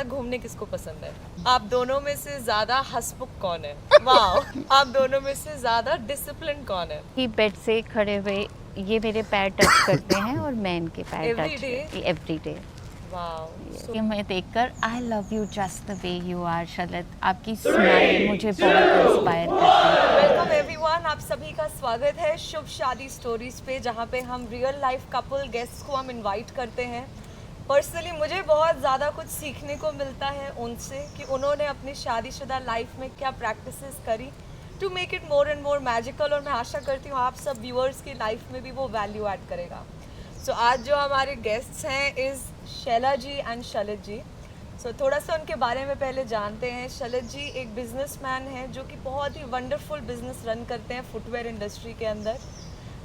घूमने किसको पसंद है? आप दोनों में से ज्यादा हंसमुख कौन है? वाह! आप दोनों में से ज्यादा डिसिप्लिन कौन है? कि बेड से खड़े हुए ये मेरे पैर टच करते हैं और मैं इनके पैर Every touch day? Every day. वाह! ये मैं देखकर I love you just the way you are शलत, आपकी स्माइल मुझे बहुत इंस्पायर करती है। वेलकम एवरीवन, आप सभी का स्वागत है शुभ शादी स्टोरीज पे, जहाँ पे हम रियल लाइफ कपल गेस्ट्स को हम इनवाइट करते हैं। पर्सनली मुझे बहुत ज़्यादा कुछ सीखने को मिलता है उनसे कि उन्होंने अपनी शादीशुदा लाइफ में क्या प्रैक्टिसेस करी to make it more and more magical, और मैं आशा करती हूँ आप सब व्यूअर्स की लाइफ में भी वो वैल्यू ऐड करेगा। सो आज जो हमारे गेस्ट्स हैं is Shaila ji and Shalith जी। सो थोड़ा सा उनके बारे में पहले जानते हैं। शलित जी एक बिजनेसमैन हैं जो कि बहुत ही वंडरफुल बिजनेस रन करते हैं फुटवेयर इंडस्ट्री के अंदर।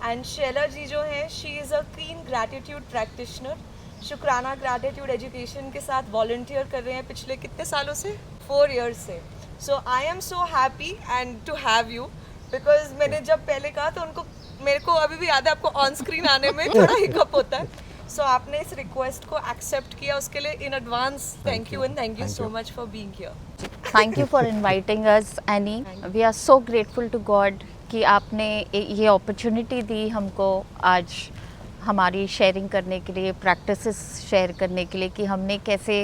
एंड शैला जी जो हैं she is a clean gratitude practitioner. शुक्राना ग्रैटिट्यूड एजुकेशन के साथ वॉलंटियर कर रहे हैं पिछले कितने सालों से? 4 इयर्स से। So I am so happy and to have you, because मैंने जब पहले कहा तो उनको, मेरे को अभी भी याद है, आपको ऑन स्क्रीन आने में थोड़ा हिकअप होता है। सो आपने इस रिक्वेस्ट को एक्सेप्ट किया, उसके लिए in advance thank you and thank you so much for being here. Thank you for inviting us Annie, we are so grateful to God कि आपने ये अपॉर्चुनिटी दी हमको आज हमारी शेयरिंग करने के लिए, प्रैक्टिसेस शेयर करने के लिए कि हमने कैसे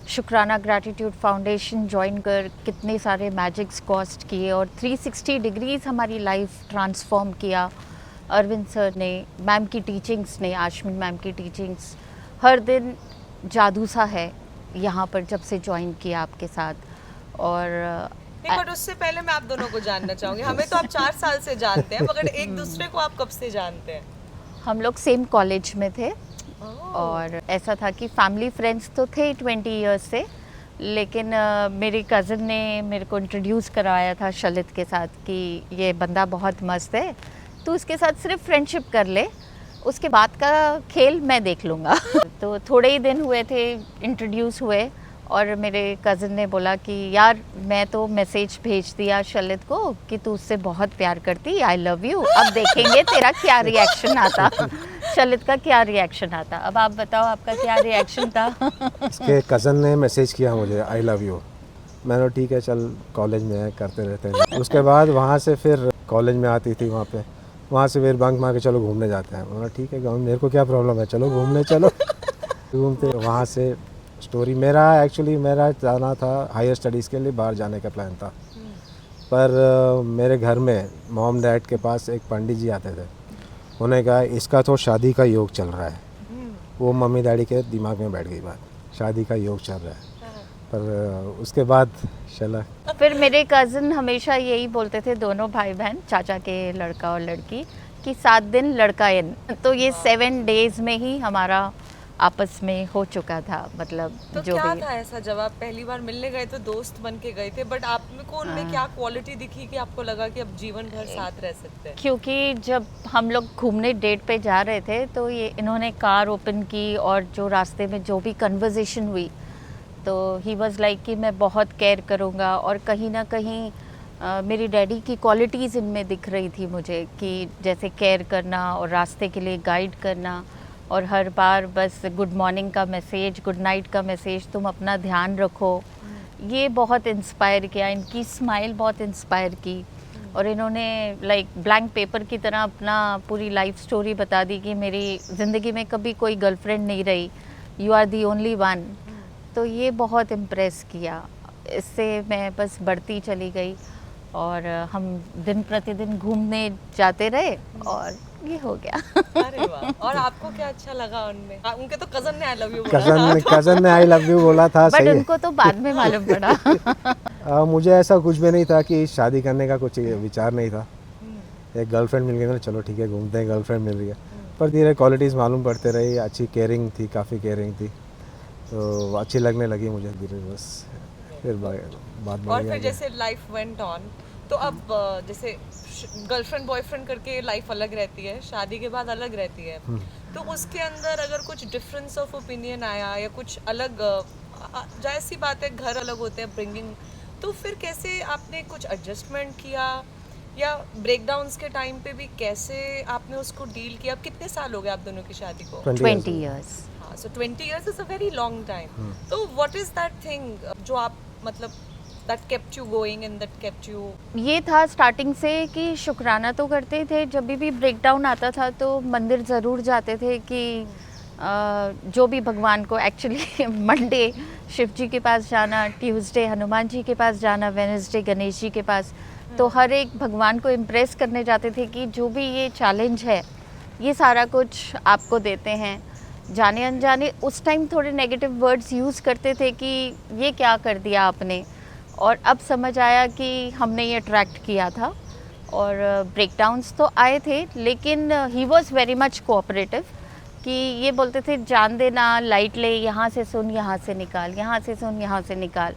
शुक्राना ग्रैटिट्यूड फाउंडेशन ज्वाइन कर कितने सारे मैजिक्स कॉस्ट किए और 360 डिग्रीज हमारी लाइफ ट्रांसफॉर्म किया। अरविंद सर ने, मैम की टीचिंग्स ने, आशमिन मैम की टीचिंग्स, हर दिन जादू सा है यहाँ पर जब से ज्वाइन किया आपके साथ। और नहीं, बट उससे पहले मैं आप दोनों को जानना चाहूँगी। हमें तो आप 4 साल से जानते हैं, मगर एक दूसरे को आप कब से जानते हैं? हम लोग सेम कॉलेज में थे और ऐसा था कि फैमिली फ्रेंड्स तो थे 20 इयर्स से, लेकिन मेरी कज़न ने मेरे को इंट्रोड्यूस कराया था शलित के साथ कि ये बंदा बहुत मस्त है, तो उसके साथ सिर्फ फ्रेंडशिप कर ले, उसके बाद का खेल मैं देख लूँगा। तो थोड़े ही दिन हुए थे इंट्रोड्यूस हुए और मेरे कज़न ने बोला कि यार मैं तो मैसेज भेज दिया शलित को कि तू उससे बहुत प्यार करती, आई लव यू, अब देखेंगे तेरा क्या रिएक्शन आता, शलित का क्या रिएक्शन आता। अब आप बताओ आपका क्या रिएक्शन था? इसके कज़न ने मैसेज किया मुझे आई लव यू, मैंने ठीक है चल कॉलेज में करते रहते हैं। उसके बाद वहाँ से फिर कॉलेज में आती थी, वहाँ से फिर बंक मार के चलो घूमने जाते हैं। बोला ठीक है, मेरे को क्या प्रॉब्लम है, चलो घूमने चलो। घूमते वहाँ से स्टोरी मेरा जाना था हायर स्टडीज़ के लिए, बाहर जाने का प्लान था, पर मेरे घर में मॉम डैड के पास एक पंडित जी आते थे। उन्होंने कहा इसका तो शादी का योग चल रहा है। वो मम्मी डैडी के दिमाग में बैठ गई बात, शादी का योग चल रहा है। पर उसके बाद शैला फिर मेरे कज़न हमेशा यही बोलते थे, दोनों भाई बहन, चाचा के लड़का और लड़की, कि 7 दिन लड़का इन, तो ये 7 डेज में ही हमारा आपस में हो चुका था। मतलब तो जो क्या भी था ऐसा, जब आप पहली बार मिलने गए तो दोस्त बन के गए थे, बट आप में को उनमें क्या क्वालिटी दिखी कि आपको लगा कि अब जीवन भर साथ रह सकते हैं? क्योंकि जब हम लोग घूमने डेट पे जा रहे थे तो ये इन्होंने कार ओपन की और जो रास्ते में जो भी कन्वर्सेशन हुई तो ही वाज लाइक कि मैं बहुत केयर करूँगा, और कहीं ना कहीं मेरी डैडी की क्वालिटीज़ इनमें दिख रही थी मुझे, कि जैसे केयर करना और रास्ते के लिए गाइड करना, और हर बार बस गुड मॉर्निंग का मैसेज, गुड नाइट का मैसेज, तुम अपना ध्यान रखो। ये बहुत इंस्पायर किया, इनकी स्माइल बहुत इंस्पायर की, और इन्होंने लाइक ब्लैंक पेपर की तरह अपना पूरी लाइफ स्टोरी बता दी कि मेरी ज़िंदगी में कभी कोई गर्लफ्रेंड नहीं रही, you are the only one. तो ये बहुत इम्प्रेस किया, इससे मैं बस बढ़ती चली गई और हम दिन प्रतिदिन घूमने जाते रहे और ये हो गया। अरे वाह! और आपको क्या अच्छा लगा उनमें? उनके तो कज़न ने आई लव यू बोला था। कज़न ने आई लव यू बोला था, बट सही है। उनको तो बाद में मालूम पड़ा। मुझे ऐसा कुछ भी नहीं था कि शादी करने का कुछ विचार नहीं था। एक गर्लफ्रेंड मिल गई ना, चलो ठीक है घूमते हैं, गर्लफ्रेंड मिल रही है। पर धीरे क्वालिटीज़ मालूम पड़ते रही, अच्छी केयरिंग थी, काफ़ी केयरिंग थी, तो अच्छी लगने लगी मुझे धीरे, बस फिर बात और फिर जैसे लाइफ वेंट ऑन, तो अब जैसे गर्लफ्रेंड बॉयफ्रेंड करके लाइफ अलग रहती है, शादी के बाद अलग रहती है, तो उसके अंदर अगर कुछ डिफरेंस ऑफ ओपिनियन आया या कुछ अलग, जाहिर सी बात है घर अलग होते हैं ब्रिंगिंग, तो फिर कैसे आपने कुछ एडजस्टमेंट किया, या ब्रेकडाउन्स के टाइम पे भी कैसे आपने उसको डील किया? अब कितने साल हो गए आप दोनों की शादी को? 20 इयर्स। हाँ, so 20 years is a very long time. तो what is that thing जो आप मतलब that kept you going and that kept you ये था स्टार्टिंग से कि शुक्राना तो करते थे, जब भी ब्रेक डाउन आता था तो मंदिर ज़रूर जाते थे कि जो भी भगवान को एक्चुअली मंडे शिव जी के पास जाना, ट्यूसडे हनुमान जी के पास जाना, वेडनेसडे गणेश जी के पास, तो हर एक भगवान को इम्प्रेस करने जाते थे कि जो भी ये चैलेंज है ये सारा कुछ आपको देते हैं। जाने अनजाने उस टाइम थोड़े नेगेटिव वर्ड्स यूज़ करते थे कि ये क्या कर दिया आपने, और अब समझ आया कि हमने ये अट्रैक्ट किया था। और ब्रेकडाउन्स तो आए थे लेकिन he was very much cooperative कि ये बोलते थे जान देना, लाइट ले, यहाँ से सुन यहाँ से निकाल, यहाँ से सुन यहाँ से निकाल।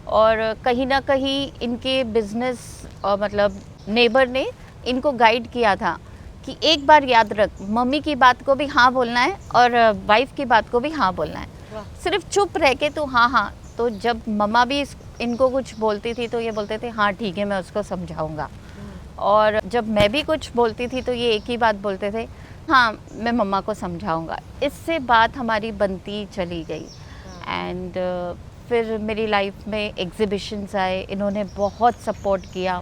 और कहीं ना कहीं इनके बिजनेस मतलब नेबर ने इनको गाइड किया था कि एक बार याद रख, मम्मी की बात को भी हाँ बोलना है और वाइफ की बात को भी हाँ बोलना है। सिर्फ चुप रह के तो हाँ हाँ। तो जब मम्मा भी इनको कुछ बोलती थी तो ये बोलते थे हाँ ठीक है मैं उसको समझाऊंगा, और जब मैं भी कुछ बोलती थी तो ये एक ही बात बोलते थे, हाँ मैं मम्मा को समझाऊंगा। इससे बात हमारी बनती चली गई। एंड फिर मेरी लाइफ में एग्ज़िबिशंस आए, इन्होंने बहुत सपोर्ट किया।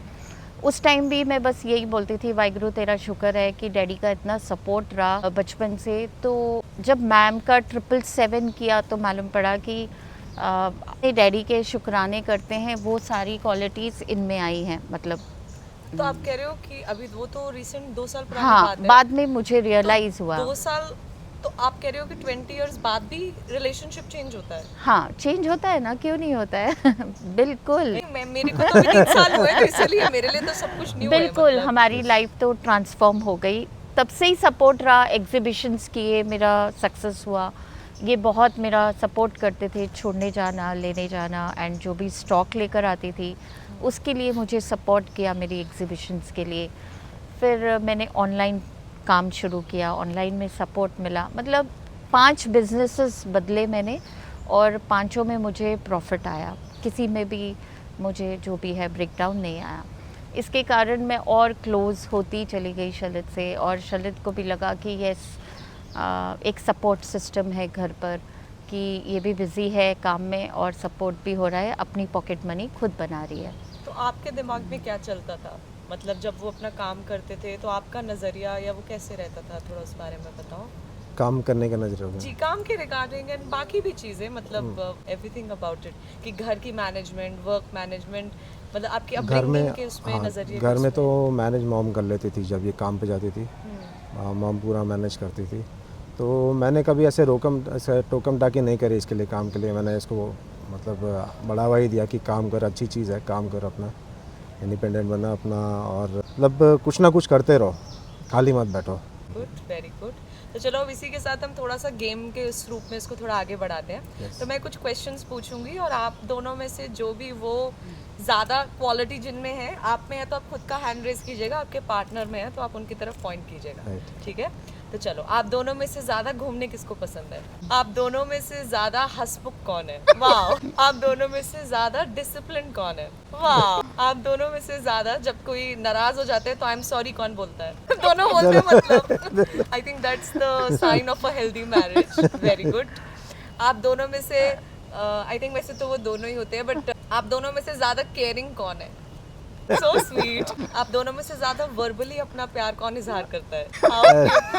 उस टाइम भी मैं बस यही बोलती थी, वाहिगुरु तेरा शुक्र है कि डैडी का इतना सपोर्ट रहा बचपन से। तो जब मैम का 777 किया तो मालूम पड़ा कि डैडी के शुक्राने करते हैं, वो सारी क्वालिटीज़ इनमें आई हैं। मतलब तो आप कह रहे हो कि अभी वो तो रिसेंट 2 साल पुरानी हाँ, बात है। बाद में मुझे रियलाइज़ हुआ। 2 साल तो आप कह रहे हो कि 20 इयर्स बाद भी रिलेशनशिप चेंज होता है? हाँ चेंज होता है ना, क्यों नहीं होता है बिल्कुल नहीं, मेरे को तो अभी 3 साल हुए तो इसलिए मेरे लिए तो सब कुछ न्यू है। बिल्कुल मतलब हमारी लाइफ तो ट्रांसफॉर्म हो गई। तब से ही सपोर्ट रहा, एग्जीबिशंस किए, मेरा सक्सेस हुआ। ये बहुत मेरा सपोर्ट करते थे, छोड़ने जाना, लेने जाना, एंड जो भी स्टॉक लेकर आती थी उसके लिए मुझे सपोर्ट किया, मेरी एग्जीबिशंस के लिए। फिर मैंने ऑनलाइन काम शुरू किया, ऑनलाइन में सपोर्ट मिला। मतलब 5 बिजनेसेस बदले मैंने और 5 में मुझे प्रॉफिट आया, किसी में भी मुझे जो भी है ब्रेकडाउन नहीं आया। इसके कारण मैं और क्लोज़ होती चली गई शलित से, और शलित को भी लगा कि यस एक सपोर्ट सिस्टम है घर पर, कि ये भी बिज़ी है काम में और सपोर्ट भी हो रहा है, अपनी पॉकेट मनी खुद बना रही है। तो आपके दिमाग में क्या चलता था, मतलब जब वो अपना काम करते थे तो आपका नजरिया या वो कैसे रहता था, थोड़ा उस बारे में बताओ। काम करने का नजर होगा। जी, काम के रिगार्डिंग एंड बाकी भी चीज़ें, मतलब एवरीथिंग अबाउट इट, कि घर की मैनेजमेंट, वर्क मैनेजमेंट, मतलब आपकी घर में अपब्रिंगिंग के उसमें नजरिए घर में तो मैनेज मॉम कर लेती थी। जब ये काम पे जाती थी मॉम पूरा मैनेज करती थी। तो मैंने कभी ऐसे टोकम टाकी नहीं करी इसके लिए, काम के लिए। मैंने इसको मतलब बढ़ावा ही दिया कि काम कर, अच्छी चीज़ है, काम कर, अपना इंडिपेंडेंट बना अपना, और मतलब कुछ ना कुछ करते रहो, खाली मत बैठो। Good, very good. तो चलो अब इसी के साथ हम थोड़ा सा गेम के इस रूप में इसको थोड़ा आगे बढ़ाते हैं। तो मैं कुछ क्वेश्चंस पूछूंगी और आप दोनों में से जो भी वो ज़्यादा क्वालिटी जिनमें है, आप में है तो आप खुद का हैंड रेज कीजिएगा, आपके पार्टनर में है तो आप उनकी तरफ पॉइंट कीजिएगा, ठीक है? तो चलो, आप दोनों में से ज़्यादा घूमने किसको पसंद है? आप दोनों में से ज़्यादा हंसमुख कौन है? वाह। आप दोनों में से ज़्यादा डिसिप्लिन कौन है? वाह। आप दोनों में से ज़्यादा जब कोई नाराज़ हो जाते हैं तो आई एम सॉरी कौन बोलता है? दोनों बोलते हैं, मतलब I think that's the sign of a healthy marriage. Very good. आप दोनों में से आई थिंक वैसे तो वो दोनों ही होते हैं, बट आप दोनों में से ज़्यादा केयरिंग कौन है? So sweet. आप दोनों में से ज़्यादा वर्बली अपना प्यार कौन इजहार करता है?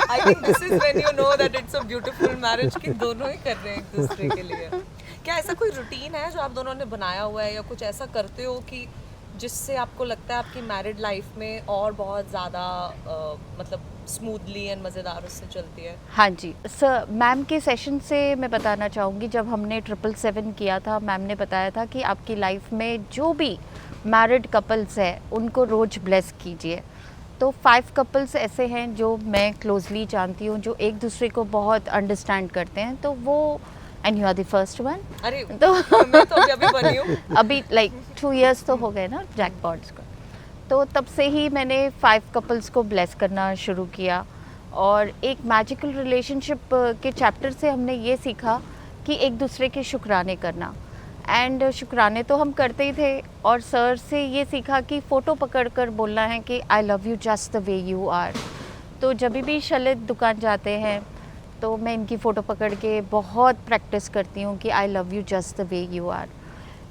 I think this is when you know that it's a beautiful marriage, कि दोनों ही कर रहे हैं एक दूसरे के लिए। क्या ऐसा कोई रूटीन है जो आप दोनों ने बनाया हुआ है, या कुछ ऐसा करते हो कि जिससे आपको लगता है आपकी मैरिड लाइफ में और बहुत ज़्यादा मतलब स्मूथली एंड मज़ेदार उससे चलती है? हाँ जी सर, मैम के सेशन से मैं बताना चाहूँगी, जब हमने 777 किया था, मैम ने बताया था कि आपकी लाइफ में जो भी मैरिड कपल्स है उनको रोज़ ब्लेस कीजिए। तो 5 कपल्स ऐसे हैं जो मैं क्लोजली जानती हूँ, जो एक दूसरे को बहुत अंडरस्टैंड करते हैं, तो वो, and you are the first one. अरे तो मैं तो अभी बनी हूँ। अभी लाइक 2 इयर्स तो हो गए ना जैकपॉट्स को, तो तब से ही मैंने 5 कपल्स को ब्लेस करना शुरू किया। और एक मैजिकल रिलेशनशिप के चैप्टर से हमने ये सीखा कि एक दूसरे के शुक्राने करना, एंड शुक्राने तो हम करते ही थे, और सर से ये सीखा कि फ़ोटो पकड़ कर बोलना है कि I love you just the way you are. तो जब भी शलित दुकान जाते हैं तो मैं इनकी फ़ोटो पकड़ के बहुत प्रैक्टिस करती हूँ कि I love you just the way you are.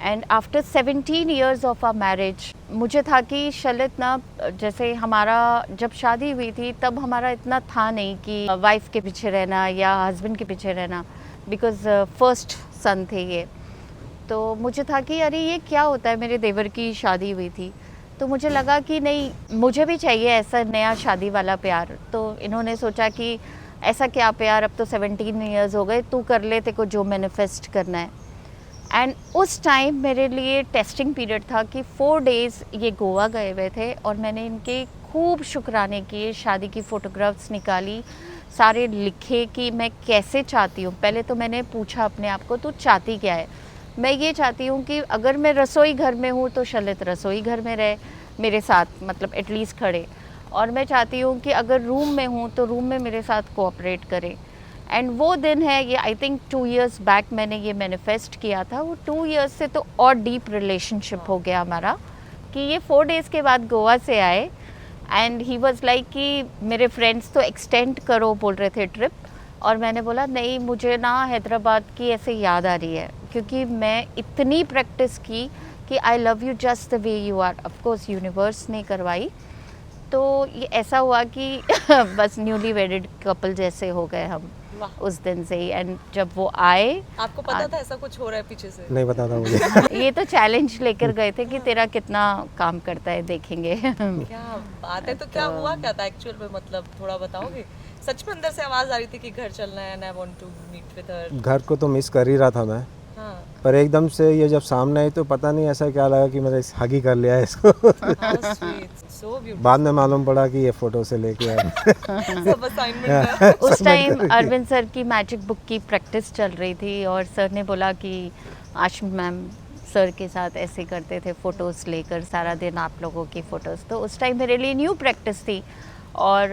And after 17 years of our marriage मुझे था कि शलित ना, जैसे हमारा जब शादी हुई थी तब हमारा इतना था नहीं कि वाइफ के पीछे रहना या हस्बैंड के पीछे रहना, बिकॉज फर्स्ट सन थे ये। तो मुझे था कि अरे ये क्या होता है, मेरे देवर की शादी हुई थी तो मुझे लगा कि नहीं, मुझे भी चाहिए ऐसा नया शादी वाला प्यार। तो इन्होंने सोचा कि ऐसा क्या प्यार, अब तो 17 ईयर्स हो गए, तू कर ले, तेरे को जो मैनिफेस्ट करना है। एंड उस टाइम मेरे लिए टेस्टिंग पीरियड था कि 4 डेज़ ये गोवा गए हुए थे और मैंने इनके खूब शुक्राने किए, शादी की फ़ोटोग्राफ्स निकाली, सारे लिखे कि मैं कैसे चाहती हूँ। पहले तो मैंने पूछा अपने आप को, तू चाहती क्या है? मैं ये चाहती हूँ कि अगर मैं रसोई घर में हूँ तो शलित रसोई घर में रहे मेरे साथ, मतलब एटलीस्ट खड़े। और मैं चाहती हूँ कि अगर रूम में हूँ तो रूम में मेरे साथ कोऑपरेट करे। एंड वो दिन है, ये आई थिंक 2 इयर्स बैक मैंने ये मैनिफेस्ट किया था। वो 2 इयर्स से तो और डीप रिलेशनशिप हो गया हमारा कि ये 4 डेज़ के बाद गोवा से आए एंड ही वाज लाइक कि मेरे फ्रेंड्स तो एक्सटेंड करो बोल रहे थे ट्रिप, और मैंने बोला नहीं, मुझे ना हैदराबाद की ऐसे याद आ रही है क्योंकि मैं इतनी प्रैक्टिस की कि I love you just the way you are. Of course universe ने करवाई, तो ये ऐसा हुआ कि बस न्यूली वेडिड कपल जैसे हो गए हम उस दिन से ही। एंड जब वो आए, आपको पता था ऐसा कुछ हो रहा है पीछे से? नहीं पता था मुझे। ये तो चैलेंज लेकर गए थे कि तेरा कितना काम करता है देखेंगे। क्या बात है। तो क्या हुआ क्या था एक्चुअल में, मतलब थोड़ा बताओगे? सच में अंदर से आवाज आ रही थी कि घर चलना है and I want to meet with her? घर को तो मिस कर ही रहा था मैं, हाँ। पर एकदम से ये जब सामने आई तो पता नहीं ऐसा क्या लगा कि मैंने हग ही कर लिया है इसको। How sweet, so beautiful. बाद में मालूम पड़ा कि ये फोटो से लेके आए। सब असाइनमेंट है। उस टाइम अरविंद सर की मैजिक बुक की प्रैक्टिस चल रही थी और सर ने बोला कि आशु मैम सर के साथ ऐसे करते थे फ़ोटोज़ लेकर सारा दिन आप लोगों की फ़ोटोज़। तो उस टाइम मेरे लिए न्यू प्रैक्टिस थी। और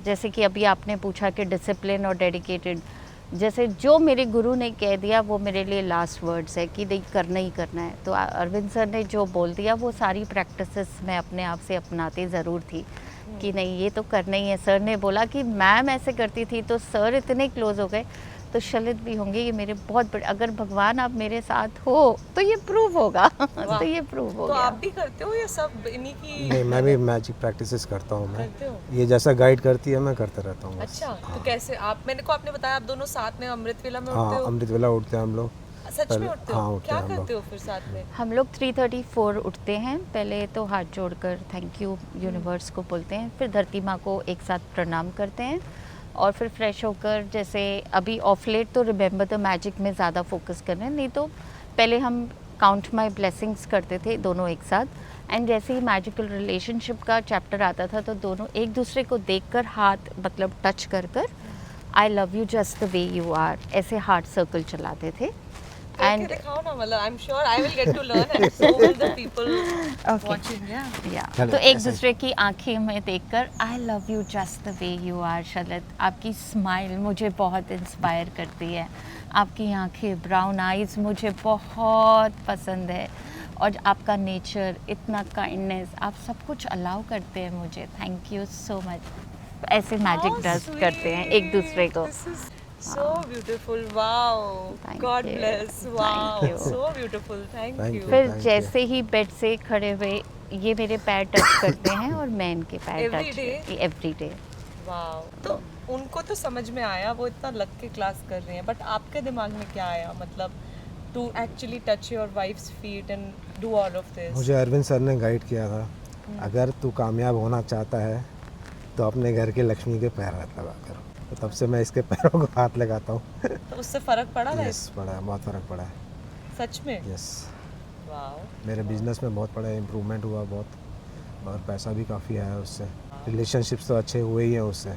जैसे कि अभी आपने पूछा कि डिसिप्लिन और डेडिकेटेड, जैसे जो मेरे गुरु ने कह दिया वो मेरे लिए लास्ट वर्ड्स है कि नहीं, करना ही करना है। तो अरविंद सर ने जो बोल दिया वो सारी प्रैक्टिसेस मैं अपने आप से अपनाती ज़रूर थी कि नहीं, ये तो करना ही है। सर ने बोला कि मैम ऐसे करती थी तो सर इतने क्लोज हो गए, तो शलित भी होंगे, ये मेरे बहुत बड़े, अगर भगवान आप मेरे साथ हो तो ये प्रूव होगा। तो ये प्रूव हो तो गया। आप भी करते हो ये सब इन्हीं की? नहीं, मैं भी मैजिक प्रैक्टिसेस करता हूँ। मैं करते हो? ये जैसा गाइड करती है मैं करता रहता हूँ बस। अच्छा, तो कैसे आप, मैंने को आपने बताया आप दोनों साथ में अमृत वेला में हाँ, उठते हो? अमृत वेला उठते हैं हम लोग। सच में पहले- उठते हो? हाँ, उठते क्या हैं हम लोग। करते हो फिर साथ में? हम लोग 3:34 उठते हैं। पहले तो हाथ जोड़कर थैंक यू यूनिवर्स को बोलते हैं, फिर धरती माँ को एक साथ प्रणाम करते हैं और फिर फ्रेश होकर, जैसे अभी ऑफ लेट तो रिमेंबर द मैजिक में ज़्यादा फोकस कर रहे हैं, नहीं तो पहले हम काउंट माई ब्लेसिंग्स करते थे दोनों एक साथ। एंड जैसे ही मैजिकल रिलेशनशिप का चैप्टर आता था तो दोनों एक दूसरे को देखकर हाथ मतलब टच कर कर I love you just the way you are ऐसे हार्ट सर्कल चलाते थे। करके एंड दिखाओ ना, मतलब I am sure I will get to learn and so will the people watching. या तो एक दूसरे की आंखें में देखकर I love you just the way you are. शलित, आपकी स्माइल मुझे बहुत इंस्पायर करती है, आपकी आंखें ब्राउन आइज़ मुझे बहुत पसंद है, और आपका नेचर, इतना काइंडनेस, आप सब कुछ अलाउ करते हैं मुझे। Thank you so much. ऐसे मैजिक डस्ट करते हैं एक दूसरे को। So beautiful, wow. Thank God you. bless, wow. Thank you. So beautiful, thank Thank you. you. फिर Thank जैसे ही बेड से खड़े हुए ये मेरे पैर टच करते हैं और मैं इनके पैर Every touch day? Every day. Wow. तो उनको तो समझ में आया, वो इतना लग के क्लास कर रही हैं, बट आपके दिमाग में क्या आया, मतलब to actually touch your wife's feet and do all of this? मुझे अरविंद सर ने गाइड किया था, अगर तू कामयाब होना चाहता है तो अपने घर के लक्ष्मी के पैर हाथ लगा करो। तो तब से मैं इसके पैरों को हाथ लगाता हूँ। तो उससे फर्क पड़ा था? यस, पड़ा है, बहुत फ़र्क पड़ा है। सच में? Yes, wow. मेरे बिजनेस में बहुत बड़ा इम्प्रूवमेंट हुआ, बहुत, और पैसा भी काफ़ी आया उससे। रिलेशनशिप्स तो अच्छे हुए ही हैं उससे।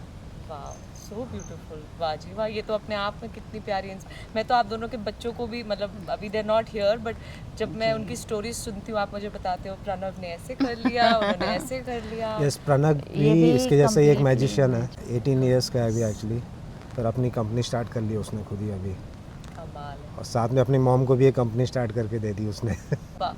वाह, सो ब्यूटीफुल, वाह जी वाह। ये तो अपने आप में कितनी प्यारी मैं तो आप दोनों के बच्चों को भी, मतलब अभी दे नॉट हियर, बट जब मैं उनकी स्टोरीज सुनती हूँ, आप मुझे बताते हो प्रणव ने ऐसे कर लिया, उन्होंने ऐसे कर लिया। यस, प्रणव ये भी भी इसके जैसे ही एक completely मैजिशियन है, 18 इयर्स का है अभी एक्चुअली, पर अपनी कंपनी स्टार्ट कर ली उसने खुद ही अभी, कमाल है। और साथ में अपनी मॉम को भी एक कंपनी स्टार्ट करके दे दी उसने। वाह,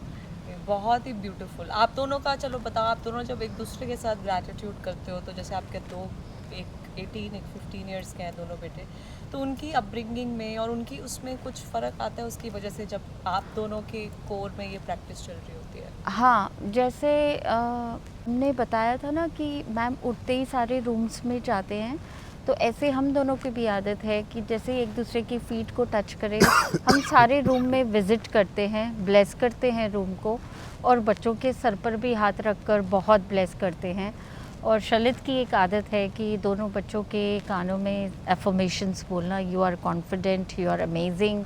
बहुत ही ब्यूटीफुल। आप दोनों का चलो बताओ, आप दोनों जब एक दूसरे के साथ ग्रैटिट्यूड करते हो तो जैसे आपके दो एक 18 एक 15 इयर्स के हैं दोनों बेटे, तो उनकी अपब्रिंगिंग में और उनकी उसमें कुछ फ़र्क आता है उसकी वजह से जब आप दोनों के कोर में ये प्रैक्टिस चल रही होती है? हाँ, जैसे हमने बताया था ना कि मैम उठते ही सारे रूम्स में जाते हैं, तो ऐसे हम दोनों की भी आदत है कि जैसे एक दूसरे की फीट को टच करें, हम सारे रूम में विज़िट करते हैं, ब्लेस करते हैं रूम को, और बच्चों के सर पर भी हाथ रखकर बहुत ब्लेस करते हैं। और शलित की एक आदत है कि दोनों बच्चों के कानों में एफर्मेशंस बोलना, you are confident, you are amazing.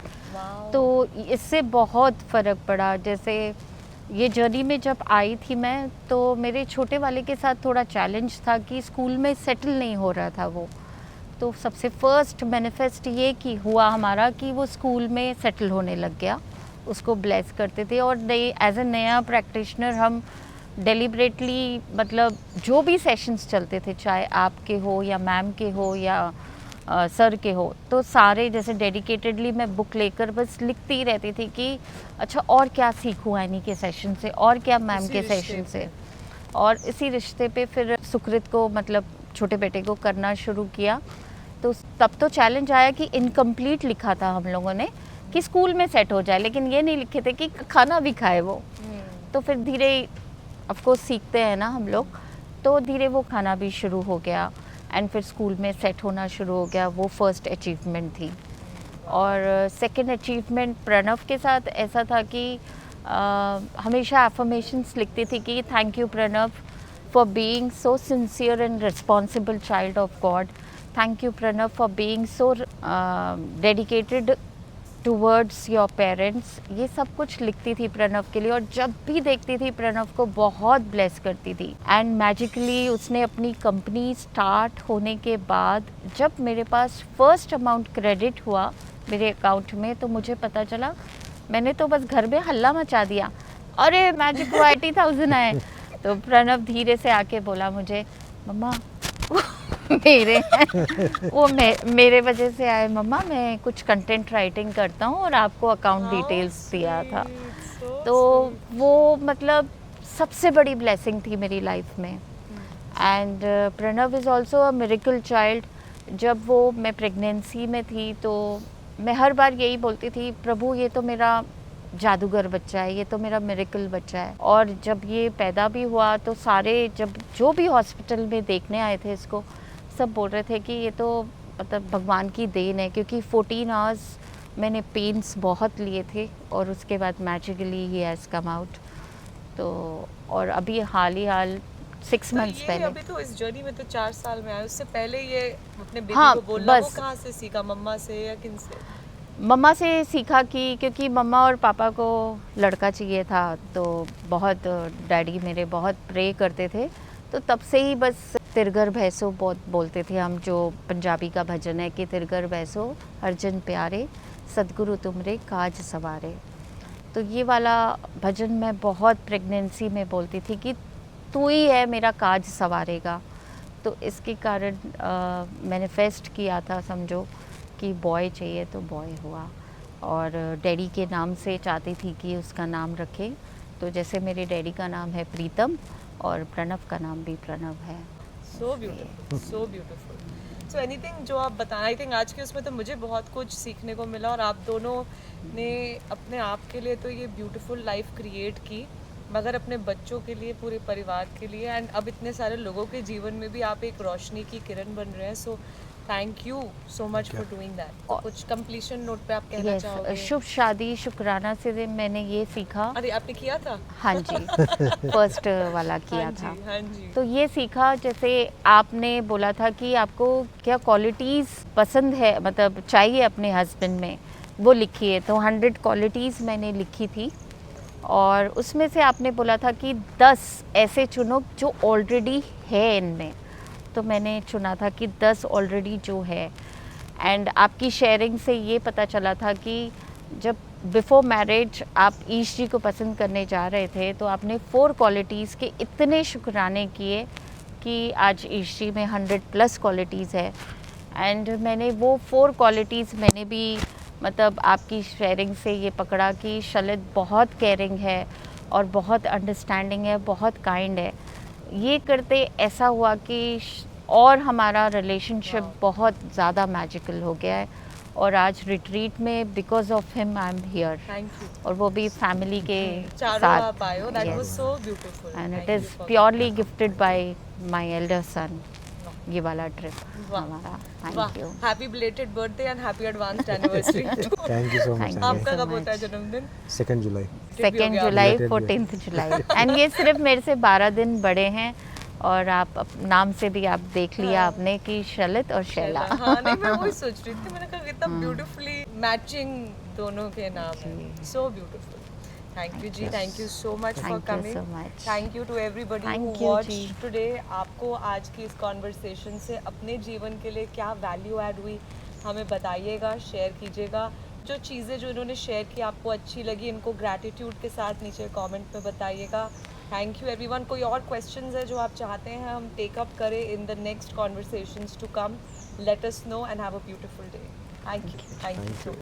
तो इससे बहुत फ़र्क पड़ा। जैसे ये जर्नी में जब आई थी मैं, तो मेरे छोटे वाले के साथ थोड़ा चैलेंज था कि स्कूल में सेटल नहीं हो रहा था वो। तो सबसे फर्स्ट मैनिफेस्ट ये कि हुआ हमारा कि वो स्कूल में सेटल होने लग गया, उसको ब्लेस करते थे। और नए एज ए नया प्रैक्टिशनर हम डेलिब्रेटली, मतलब जो भी सेशंस चलते थे, चाहे आपके हो या मैम के हो या सर के हो, तो सारे जैसे डेडिकेटेडली मैं बुक लेकर बस लिखती रहती थी कि अच्छा और क्या सीखूँ एनी के सेशन से, और क्या मैम के सेशन से। और इसी रिश्ते पे फिर सुकृत को, मतलब छोटे बेटे को करना शुरू किया। तो तब तो चैलेंज आया कि इनकम्प्लीट लिखा था हम लोगों ने कि स्कूल में सेट हो जाए, लेकिन ये नहीं लिखे थे कि खाना भी खाए वो। तो फिर धीरे ऑफ कोर्स सीखते हैं ना हम लोग, तो धीरे वो खाना भी शुरू हो गया एंड फिर स्कूल में सेट होना शुरू हो गया। वो फर्स्ट अचीवमेंट थी। और सेकंड अचीवमेंट प्रणव के साथ ऐसा था कि हमेशा एफर्मेशंस लिखती थी कि thank you Pranav for being so sincere and responsible child of God, thank you Pranav for being so dedicated towards your parents. ये सब कुछ लिखती थी प्रणव के लिए, और जब भी देखती थी प्रणव को बहुत ब्लेस करती थी। एंड मैजिकली उसने अपनी कंपनी स्टार्ट होने के बाद जब मेरे पास फर्स्ट अमाउंट क्रेडिट हुआ मेरे अकाउंट में, तो मुझे पता चला, मैंने तो बस घर में हल्ला मचा दिया, अरे मैजिक को 80,000 आए। तो प्रणव धीरे से आके बोला मुझे, मम्मा मेरे हैं वो मेरे वजह से आए मम्मा, मैं कुछ कंटेंट राइटिंग करता हूँ और आपको अकाउंट डिटेल्स दिया था। तो वो मतलब सबसे बड़ी ब्लेसिंग थी मेरी लाइफ में। And Pranav is also a miracle child. जब वो मैं प्रेगनेंसी में थी तो मैं हर बार यही बोलती थी, प्रभु ये तो मेरा जादूगर बच्चा है, ये तो मेरा मिरेकल बच्चा है। और जब ये पैदा भी हुआ तो सारे जो भी हॉस्पिटल में देखने आए थे इसको, सब बोल रहे थे कि ये तो मतलब भगवान की देन है, क्योंकि 14 आवर्स मैंने पेन्स बहुत लिए थे और उसके बाद magically he has come out. तो और अभी हाल 6 मंथ्स पहले, अभी तो इस जर्नी में तो 4 साल में आए, उससे पहले ये अपने बेबी हाँ, को बोलना वो बस कहाँ से सीखा, मम्मा से या किन से? मम्मा से सीखा कि क्योंकि मम्मा और पापा को लड़का चाहिए था, तो बहुत डैडी मेरे बहुत प्रे करते थे, तो तब से ही बस तिरगर भैंसो बहुत बोलते थे हम, जो पंजाबी का भजन है कि तिरगर भैंसो हरजन प्यारे, सदगुरु तुमरे काज सवारे। तो ये वाला भजन मैं बहुत प्रेगनेंसी में बोलती थी कि तू ही है मेरा काज सवारेगा। तो इसके कारण मैनिफेस्ट किया था, समझो कि बॉय चाहिए तो बॉय हुआ। और डैडी के नाम से चाहती थी कि उसका नाम रखे, तो जैसे मेरे डैडी का नाम है प्रीतम और प्रणव का नाम भी प्रणव है। So beautiful, so beautiful. So anything जो आप बताएं, आई थिंक आज के उसमें तो मुझे बहुत कुछ सीखने को मिला, और आप दोनों ने अपने आप के लिए तो ये ब्यूटीफुल लाइफ क्रिएट की, मगर अपने बच्चों के लिए, पूरे परिवार के लिए, एंड अब इतने सारे लोगों के जीवन में भी आप एक रोशनी की किरण बन रहे हैं। So thank you so much for doing that. कुछ कंप्लीशन नोट पे आप कहना चाहोगे? शुभ शादी शुक्राना से मैंने ये सीखा। अरे आपने किया था? हाँ जी फर्स्ट वाला किया हाँ था। जी, हाँ जी। तो ये सीखा, जैसे आपने बोला था कि आपको क्या क्वालिटीज़ पसंद है, मतलब चाहिए अपने हस्बैंड में, वो लिखिए। तो 100 क्वालिटीज़ मैंने लिखी थी, और उसमें से आपने बोला था कि 10 ऐसे चुनो जो ऑलरेडी है इनमें। तो मैंने चुना था कि 10 ऑलरेडी जो है। एंड आपकी शेयरिंग से ये पता चला था कि जब बिफोर मैरिज आप ईश जी को पसंद करने जा रहे थे, तो आपने 4 क्वालिटीज़ के इतने शुक्राने किए कि आज ईश जी में 100+ क्वालिटीज़ है। एंड मैंने वो 4 क्वालिटीज़ मैंने भी, मतलब आपकी शेयरिंग से ये पकड़ा कि शलित बहुत केयरिंग है और बहुत अंडरस्टैंडिंग है, बहुत काइंड है। ये करते ऐसा हुआ कि और हमारा रिलेशनशिप बहुत ज़्यादा मैजिकल हो गया है। और आज रिट्रीट में because of him I am here, thank you. और वो भी फैमिली के चारों साथ। आप आए हो, that was Yes. So beautiful and it is purely gifted bye my elder son, ये वाला ट्रिप वाह। हमारा। वाह, thank you. Happy belated birthday and happy advanced anniversary. Thank you so much. Thank you. आपका so कब होता है much. जन्मदिन? 2 जुलाई। भी हो 2 गया जुलाई, Belated भी है। 14 जुलाई। एंड ये सिर्फ मेरे से 12 दिन बड़े हैं, और आप नाम से भी आप देख लिया हाँ। आपने कि शलित और शैला। हाँ, नहीं मैं वही सोच रही थी, मैंने कहा कितना ब्यूटीफुली मैचिंग दोनों के नाम है, so beautiful. Thank you ji, thank you so much for Thank you coming. so much. Thank you to everybody who Thank you watched ji. Today. आपको आज की इस कॉन्वर्सेशन से अपने जीवन के लिए क्या वैल्यू ऐड हुई हमें बताइएगा, शेयर कीजिएगा। जो चीज़ें जो इन्होंने शेयर की आपको अच्छी लगी, इनको ग्रैटिट्यूड के साथ नीचे कमेंट में बताइएगा। Thank you everyone. कोई और क्वेश्चंस है जो आप चाहते हैं हम टेक अप करें in the next conversations to come, let us know and have a beautiful day. Thank you so much.